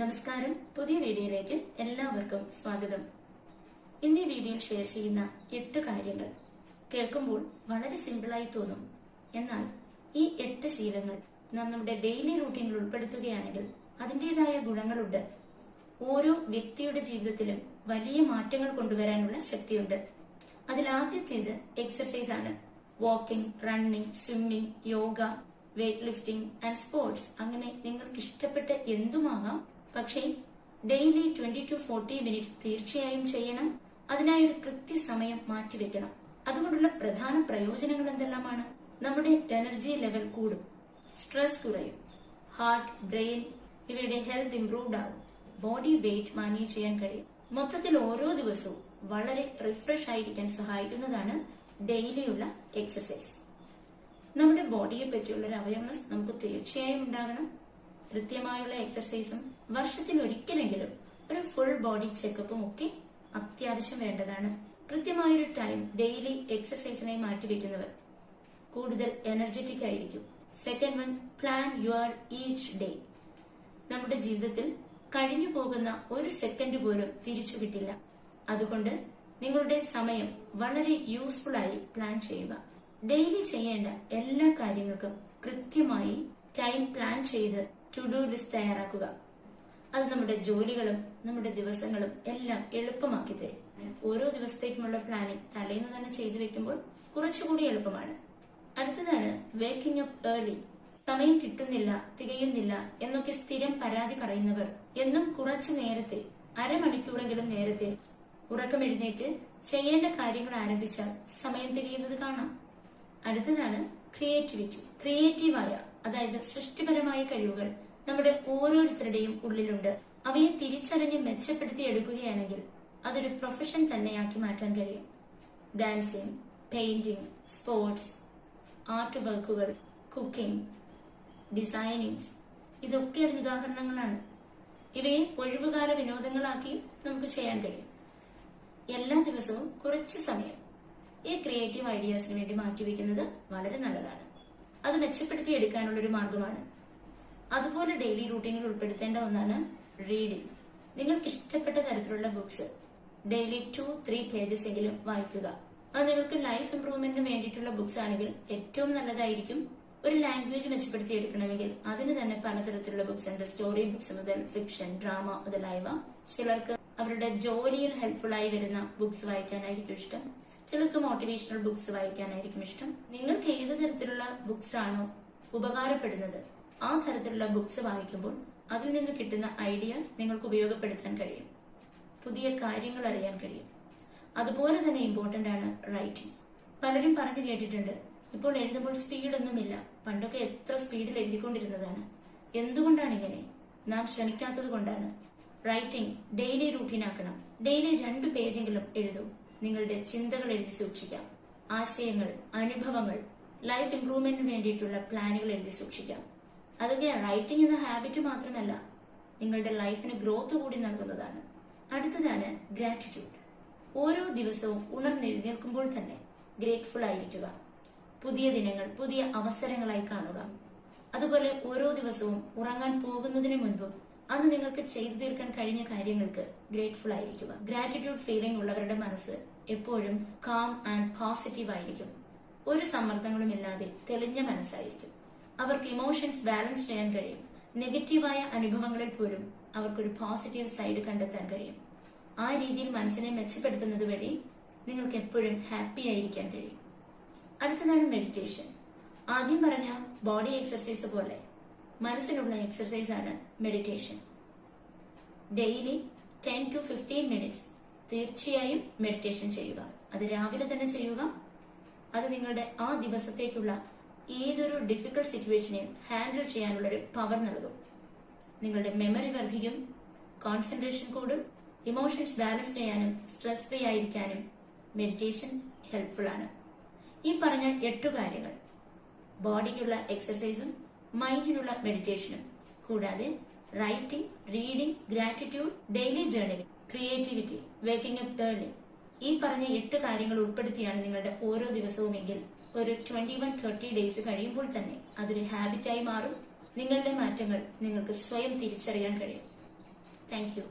നമസ്കാരം. പുതിയ വീഡിയോയിലേക്ക് എല്ലാവർക്കും സ്വാഗതം. ഇന്ന് ഈ വീഡിയോയിൽ ഷെയർ ചെയ്യുന്ന 8 കാര്യങ്ങൾ കേൾക്കുമ്പോൾ വളരെ സിമ്പിളായി തോന്നും. എന്നാൽ ഈ 8 ശീലങ്ങൾ നാം നമ്മുടെ ഡെയിലി റൂട്ടീനിൽ ഉൾപ്പെടുത്തുകയാണെങ്കിൽ അതിന്റേതായ ഗുണങ്ങളുണ്ട്. ഓരോ വ്യക്തിയുടെ ജീവിതത്തിലും വലിയ മാറ്റങ്ങൾ കൊണ്ടുവരാനുള്ള ശക്തിയുണ്ട്. അതിൽ ആദ്യത്തേത് എക്സർസൈസ് ആണ്. Walking, running, swimming, yoga, weight lifting and sports, അങ്ങനെ നിങ്ങൾക്ക് ഇഷ്ടപ്പെട്ട എന്തുമാകാം. പക്ഷേ ഡെയിലി 20 to 40 മിനിറ്റ്സ് തീർച്ചയായും ചെയ്യണം. അതിനായി ഒരു കൃത്യസമയം മാറ്റിവെക്കണം. അതുകൊണ്ടുള്ള പ്രധാന പ്രയോജനങ്ങൾ എന്തെല്ലാമാണ്? നമ്മുടെ എനർജി ലെവൽ കൂടും, സ്ട്രെസ് കുറയും, ഹാർട്ട്, ബ്രെയിൻ ഇവയുടെ ഹെൽത്ത് ഇംപ്രൂവ്ഡ് ആവും, ബോഡി വെയ്റ്റ് മാനേജ് ചെയ്യാൻ കഴിയും. മൊത്തത്തിൽ ഓരോ ദിവസവും വളരെ റിഫ്രഷ് ആയിരിക്കാൻ സഹായിക്കുന്നതാണ് ഡെയിലിയുള്ള എക്സർസൈസ്. നമ്മുടെ ബോഡിയെ പറ്റിയുള്ള ഒരു അവയർനെസ് നമുക്ക് തീർച്ചയായും ഉണ്ടാകണം. കൃത്യമായുള്ള എക്സർസൈസും വർഷത്തിൽ ഒരിക്കലെങ്കിലും ഒരു ഫുൾ ബോഡി ചെക്കപ്പും ഒക്കെ അത്യാവശ്യം വേണ്ടതാണ്. കൃത്യമായൊരു ടൈം ഡെയിലി എക്സർസൈസിനായി മാറ്റിവെക്കുന്നവർ കൂടുതൽ എനർജറ്റിക് ആയിരിക്കും. Second one, plan your each day. നമ്മുടെ ജീവിതത്തിൽ കഴിഞ്ഞു പോകുന്ന ഒരു സെക്കൻഡ് പോലും തിരിച്ചു കിട്ടില്ല. അതുകൊണ്ട് നിങ്ങളുടെ സമയം വളരെ യൂസ്ഫുൾ ആയി പ്ലാൻ ചെയ്യുക. ഡെയിലി ചെയ്യേണ്ട എല്ലാ കാര്യങ്ങൾക്കും കൃത്യമായി ടൈം പ്ലാൻ ചെയ്ത് ടു ഡു ലിസ്റ്റ് തയ്യാറാക്കുക. അത് നമ്മുടെ ജോലികളും നമ്മുടെ ദിവസങ്ങളും എല്ലാം എളുപ്പമാക്കി തരും. ഓരോ ദിവസത്തേക്കുമുള്ള പ്ലാനിംഗ് തലേന്ന് തന്നെ ചെയ്തു വെക്കുമ്പോൾ കുറച്ചുകൂടി എളുപ്പമാണ്. അടുത്തതാണ് വേക്കിംഗ് അപ്പ് ഏർലി. സമയം കിട്ടുന്നില്ല, തികയുന്നില്ല എന്നൊക്കെ സ്ഥിരം പരാതി പറയുന്നവർ എന്നും കുറച്ചു നേരത്തെ, അരമണിക്കൂറെങ്കിലും നേരത്തെ ഉറക്കമെഴുന്നേറ്റ് ചെയ്യേണ്ട കാര്യങ്ങൾ ആരംഭിച്ചാൽ സമയം തികയുന്നത് കാണാം. അടുത്തതാണ് ക്രിയേറ്റിവിറ്റി. ക്രിയേറ്റീവായ, അതായത് സൃഷ്ടിപരമായ കഴിവുകൾ നമ്മുടെ ഓരോരുത്തരുടെയും ഉള്ളിലുണ്ട്. അവയെ തിരിച്ചറിഞ്ഞ് മെച്ചപ്പെടുത്തി എടുക്കുകയാണെങ്കിൽ അതൊരു പ്രൊഫഷൻ തന്നെയാക്കി മാറ്റാൻ കഴിയും. ഡാൻസിംഗ്, പെയിന്റിംഗ്, സ്പോർട്സ്, ആർട്ട് വർക്കുകൾ, കുക്കിംഗ്, ഡിസൈനിങ് ഇതൊക്കെ അതിന് ഉദാഹരണങ്ങളാണ്. ഇവയെ ഒഴിവുകാല വിനോദങ്ങളാക്കി നമുക്ക് ചെയ്യാൻ കഴിയും. എല്ലാ ദിവസവും കുറച്ച് സമയം ഈ ക്രിയേറ്റീവ് ഐഡിയാസിന് വേണ്ടി മാറ്റിവെക്കുന്നത് വളരെ നല്ലതാണ്. അത് മെച്ചപ്പെടുത്തി എടുക്കാനുള്ള ഒരു മാർഗമാണ്. അതുപോലെ ഡെയിലി റൂട്ടീനിൽ ഉൾപ്പെടുത്തേണ്ട ഒന്നാണ് റീഡിംഗ്. നിങ്ങൾക്ക് ഇഷ്ടപ്പെട്ട തരത്തിലുള്ള ബുക്സ് ഡെയിലി 2-3 പേജസ് എങ്കിലും വായിക്കുക. അത് നിങ്ങൾക്ക് ലൈഫ് ഇംപ്രൂവ്മെന്റിന് വേണ്ടിയിട്ടുള്ള ബുക്സ് ആണെങ്കിൽ ഏറ്റവും നല്ലതായിരിക്കും. ഒരു ലാംഗ്വേജ് മെച്ചപ്പെടുത്തി എടുക്കണമെങ്കിൽ അതിന് തന്നെ പലതരത്തിലുള്ള ബുക്സ് ഉണ്ട്. സ്റ്റോറി ബുക്സ് മുതൽ ഫിക്ഷൻ, ഡ്രാമ മുതലായവ. ചിലർക്ക് അവരുടെ ജോലിയിൽ ഹെൽപ്ഫുൾ ആയി വരുന്ന ബുക്സ് വായിക്കാനായിരിക്കും ഇഷ്ടം. ചിലർക്ക് മോട്ടിവേഷണൽ ബുക്സ് വായിക്കാനായിരിക്കും ഇഷ്ടം. നിങ്ങൾക്ക് ഏത് തരത്തിലുള്ള ബുക്സ് ആണോ ഉപകാരപ്പെടുന്നത് ആ തരത്തിലുള്ള ബുക്സ് വായിക്കുമ്പോൾ അതിൽ നിന്ന് കിട്ടുന്ന ഐഡിയാസ് നിങ്ങൾക്ക് ഉപയോഗപ്പെടുത്താൻ കഴിയും. പുതിയ കാര്യങ്ങൾ അറിയാൻ കഴിയും. അതുപോലെ തന്നെ ഇമ്പോർട്ടന്റ് ആണ് റൈറ്റിംഗ്. പലരും പറഞ്ഞു കേട്ടിട്ടുണ്ട്, ഇപ്പോൾ എഴുതുമ്പോൾ സ്പീഡൊന്നുമില്ല, പണ്ടൊക്കെ എത്ര സ്പീഡിൽ എഴുതിക്കൊണ്ടിരുന്നതാണ്. എന്തുകൊണ്ടാണ് ഇങ്ങനെ? നാം ശ്രമിക്കാത്തത് കൊണ്ടാണ്. റൈറ്റിംഗ് ഡെയിലി റൂട്ടീനാക്കണം. ഡെയിലി 2 പേജെങ്കിലും എഴുതൂ. നിങ്ങളുടെ ചിന്തകൾ എഴുതി സൂക്ഷിക്കാം. ആശയങ്ങൾ, അനുഭവങ്ങൾ, ലൈഫ് ഇംപ്രൂവ്മെന്റിന് വേണ്ടിയിട്ടുള്ള പ്ലാനുകൾ എഴുതി സൂക്ഷിക്കാം. അതൊക്കെ റൈറ്റിംഗ് എന്ന ഹാബിറ്റ് മാത്രമല്ല, നിങ്ങളുടെ ലൈഫിന് ഗ്രോത്ത് കൂടി നൽകുന്നതാണ്. അടുത്തതാണ് ഗ്രാറ്റിറ്റ്യൂഡ്. ഓരോ ദിവസവും ഉണർന്നെഴുന്നേൽക്കുമ്പോൾ തന്നെ ഗ്രേറ്റ്ഫുൾ ആയിരിക്കുക. പുതിയ ദിനങ്ങൾ പുതിയ അവസരങ്ങളായി കാണുക. അതുപോലെ ഓരോ ദിവസവും ഉറങ്ങാൻ പോകുന്നതിന് മുൻപും അന്ന് നിങ്ങൾക്ക് ചെയ്തു തീർക്കാൻ കഴിഞ്ഞ കാര്യങ്ങൾക്ക് ഗ്രേറ്റ്ഫുൾ ആയിരിക്കുക. ഗ്രാറ്റിറ്റ്യൂഡ് ഫീലിംഗ് ഉള്ളവരുടെ മനസ്സ് എപ്പോഴും കാം ആൻഡ് പോസിറ്റീവ് ആയിരിക്കും. ഒരു സമ്മർദ്ദങ്ങളും ഇല്ലാതെ തെളിഞ്ഞ മനസ്സായിരിക്കും. അവർക്ക് ഇമോഷൻസ് ബാലൻസ് ചെയ്യാൻ കഴിയും. നെഗറ്റീവായ അനുഭവങ്ങളിൽ പോലും അവർക്കൊരു പോസിറ്റീവ് സൈഡ് കണ്ടെത്താൻ കഴിയും. ആ രീതിയിൽ മനസ്സിനെ മെച്ചപ്പെടുത്തുന്നത് വഴി നിങ്ങൾക്ക് എപ്പോഴും ഹാപ്പി ആയിരിക്കാൻ കഴിയും. അടുത്തതാണ് മെഡിറ്റേഷൻ. ആദ്യം പറഞ്ഞ ബോഡി എക്സർസൈസ് പോലെ മനസ്സിനുള്ള എക്സർസൈസ് ആണ് മെഡിറ്റേഷൻ. ഡെയിലി 10 to 15 മിനിറ്റ്സ് തീർച്ചയായും മെഡിറ്റേഷൻ ചെയ്യുക. അത് രാവിലെ തന്നെ ചെയ്യുക. അത് നിങ്ങളുടെ ആ ദിവസത്തേക്കുള്ള ഏതൊരു ഡിഫിക്കൽട്ട് സിറ്റുവേഷനെയും ഹാൻഡിൽ ചെയ്യാനുള്ള ഒരു പവർ നൽകും. നിങ്ങളുടെ മെമ്മറി വർദ്ധിക്കും, കോൺസെൻട്രേഷൻ കൂടും, ഇമോഷൻസ് ബാലൻസ് ചെയ്യാനും സ്ട്രെസ് ഫ്രീ ആയിരിക്കാനും മെഡിറ്റേഷൻ ഹെൽപ്ഫുൾ ആണ്. ഈ പറഞ്ഞ 8 കാര്യങ്ങൾ ബോഡിക്കുള്ള എക്സർസൈസും മൈൻഡിനുള്ള മെഡിറ്റേഷനും കൂടാതെ writing, reading, gratitude, daily journaling, creativity, waking up early, ഈ പറഞ്ഞ 8 കാര്യങ്ങൾ ഉൾപ്പെടുത്തിയാണ് നിങ്ങളുടെ ഓരോ ദിവസവുമെങ്കിൽ ഒരു 21-30 ഡേയ്സ് കഴിയുമ്പോൾ തന്നെ അതൊരു ഹാബിറ്റായി മാറും. നിങ്ങളുടെ മാറ്റങ്ങൾ നിങ്ങൾക്ക് സ്വയം തിരിച്ചറിയാൻ കഴിയും. Thank you.